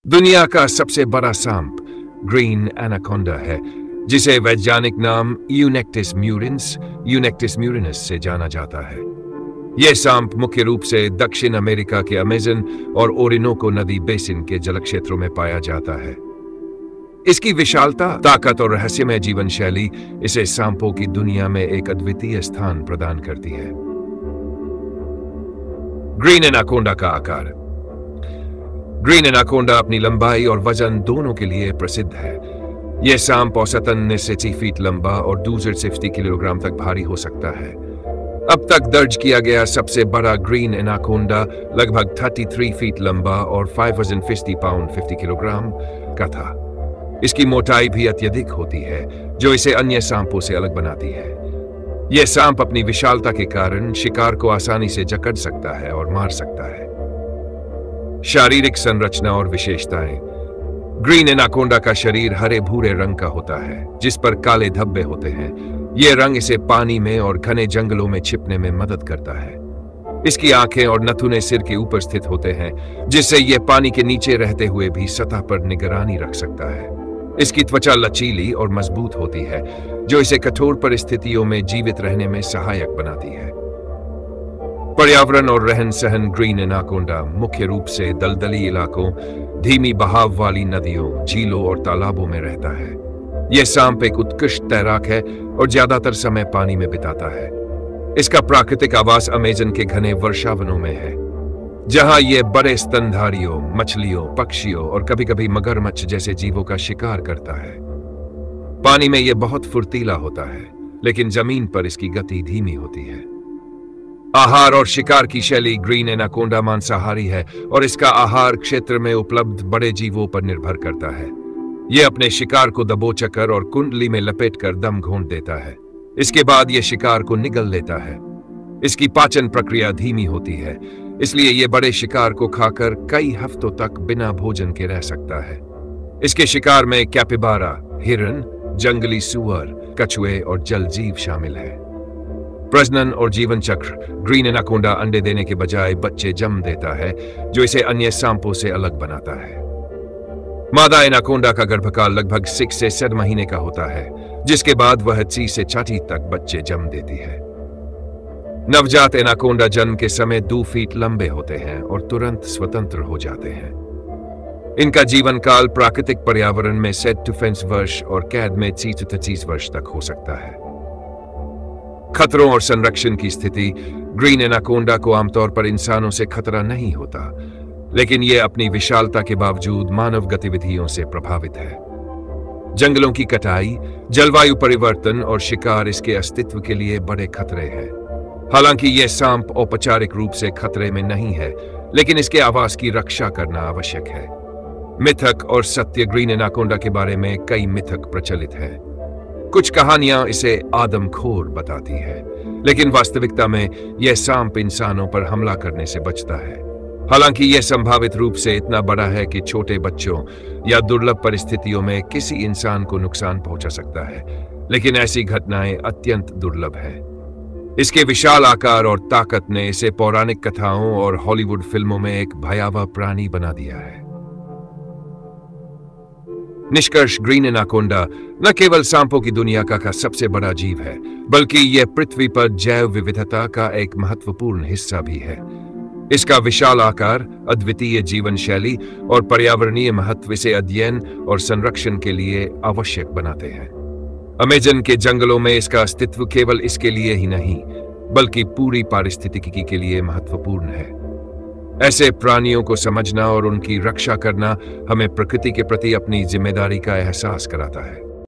दुनिया का सबसे बड़ा सांप ग्रीन एनाकोंडा है, जिसे वैज्ञानिक नाम यूनेक्टिस म्यूरिनस से जाना जाता है। यह सांप मुख्य रूप से दक्षिण अमेरिका के अमेज़न और ओरिनोको नदी बेसिन के जलक्षेत्रों में पाया जाता है। इसकी विशालता, ताकत और रहस्यमय जीवन शैली इसे सांपों की दुनिया में एक अद्वितीय स्थान प्रदान करती है। ग्रीन एनाकोंडा का आकार। ग्रीन एनाकोंडा अपनी लंबाई और वजन दोनों के लिए प्रसिद्ध है। यह सांप औसतन 80 फीट लंबा और 250 किलोग्राम तक भारी हो सकता है। अब तक दर्ज किया गया सबसे बड़ा ग्रीन एनाकोंडा लगभग 33 फीट लंबा और 550 पाउंड 50 किलोग्राम का था। इसकी मोटाई भी अत्यधिक होती है, जो इसे अन्य सांपों से अलग बनाती है। यह सांप अपनी विशालता के कारण शिकार को आसानी से जकड़ सकता है और मार सकता है। शारीरिक संरचना और विशेषताएं। ग्रीन एनाकोंडा का शरीर हरे भूरे रंग का होता है, जिस पर काले धब्बे होते हैं। यह रंग इसे पानी में और घने जंगलों में छिपने में मदद करता है। इसकी आंखें और नथुने सिर के ऊपर स्थित होते हैं, जिससे यह पानी के नीचे रहते हुए भी सतह पर निगरानी रख सकता है। इसकी त्वचा लचीली और मजबूत होती है, जो इसे कठोर परिस्थितियों में जीवित रहने में सहायक बनाती है। पर्यावरण और रहन सहन। ग्रीन एनाकोंडा मुख्य रूप से दलदली इलाकों, धीमी बहाव वाली नदियों, झीलों और तालाबों में रहता है। यह सांप एक उत्कृष्ट तैराक है और ज्यादातर समय पानी में बिताता है। इसका प्राकृतिक आवास अमेज़न के घने वर्षावनों में है, जहां यह बड़े स्तनधारियों, मछलियों, पक्षियों और कभी-कभी मगरमच्छ जैसे जीवों का शिकार करता है। पानी में यह बहुत फुर्तीला होता है, लेकिन जमीन पर इसकी गति धीमी होती है। आहार और शिकार की शैली। ग्रीन एनाकोंडा मांसाहारी है और इसका आहार क्षेत्र में उपलब्ध बड़े जीवों पर निर्भर करता है। यह अपने शिकार को दबोचकर और कुंडली में लपेटकर दम घोंट देता है। इसके बाद यह शिकार को निगल लेता है। इसकी पाचन प्रक्रिया धीमी होती है, इसलिए यह बड़े शिकार को खाकर कई हफ्तों तक बिना भोजन के रह सकता है। इसके शिकार में कैपिबारा, हिरन, जंगली सूअर, कछुए और जलजीव शामिल है। प्रजनन और जीवन चक्र। ग्रीन एनाकोंडा अंडे देने के बजाय बच्चे जन्म देता है, जो इसे अन्य सांपों से अलग बनाता है। मादा एनाकोंडा का गर्भकाल लगभग 6 से 7 महीने का होता है, जिसके बाद वह 3 से 6 तक बच्चे जन्म देती है। नवजात एनाकोंडा जन्म के समय 2 फीट लंबे होते हैं और तुरंत स्वतंत्र हो जाते हैं। इनका जीवन काल प्राकृतिक पर्यावरण में 7 to 10 वर्ष और कैद में 30 to 30 वर्ष तक हो सकता है। खतरों और संरक्षण की स्थिति। ग्रीन एनाकोंडा को आमतौर पर इंसानों से खतरा नहीं होता, लेकिन यह अपनी विशालता के बावजूद मानव गतिविधियों से प्रभावित है। जंगलों की कटाई, जलवायु परिवर्तन और शिकार इसके अस्तित्व के लिए बड़े खतरे हैं। हालांकि यह सांप औपचारिक रूप से खतरे में नहीं है, लेकिन इसके आवास की रक्षा करना आवश्यक है। मिथक और सत्य। ग्रीन एनाकोंडा के बारे में कई मिथक प्रचलित हैं। कुछ कहानियां इसे आदमखोर बताती है, लेकिन वास्तविकता में यह सांप इंसानों पर हमला करने से बचता है। हालांकि यह संभावित रूप से इतना बड़ा है कि छोटे बच्चों या दुर्लभ परिस्थितियों में किसी इंसान को नुकसान पहुंचा सकता है, लेकिन ऐसी घटनाएं अत्यंत दुर्लभ हैं। इसके विशाल आकार और ताकत ने इसे पौराणिक कथाओं और हॉलीवुड फिल्मों में एक भयावह प्राणी बना दिया है। निष्कर्ष। ग्रीन एनाकोंडा न केवल सांपों की दुनिया का सबसे बड़ा जीव है, बल्कि यह पृथ्वी पर जैव विविधता का एक महत्वपूर्ण हिस्सा भी है। इसका विशाल आकार, अद्वितीय जीवन शैली और पर्यावरणीय महत्व इसे अध्ययन और संरक्षण के लिए आवश्यक बनाते हैं। अमेज़न के जंगलों में इसका अस्तित्व केवल इसके लिए ही नहीं, बल्कि पूरी पारिस्थितिकी के लिए महत्वपूर्ण है। ऐसे प्राणियों को समझना और उनकी रक्षा करना हमें प्रकृति के प्रति अपनी जिम्मेदारी का एहसास कराता है।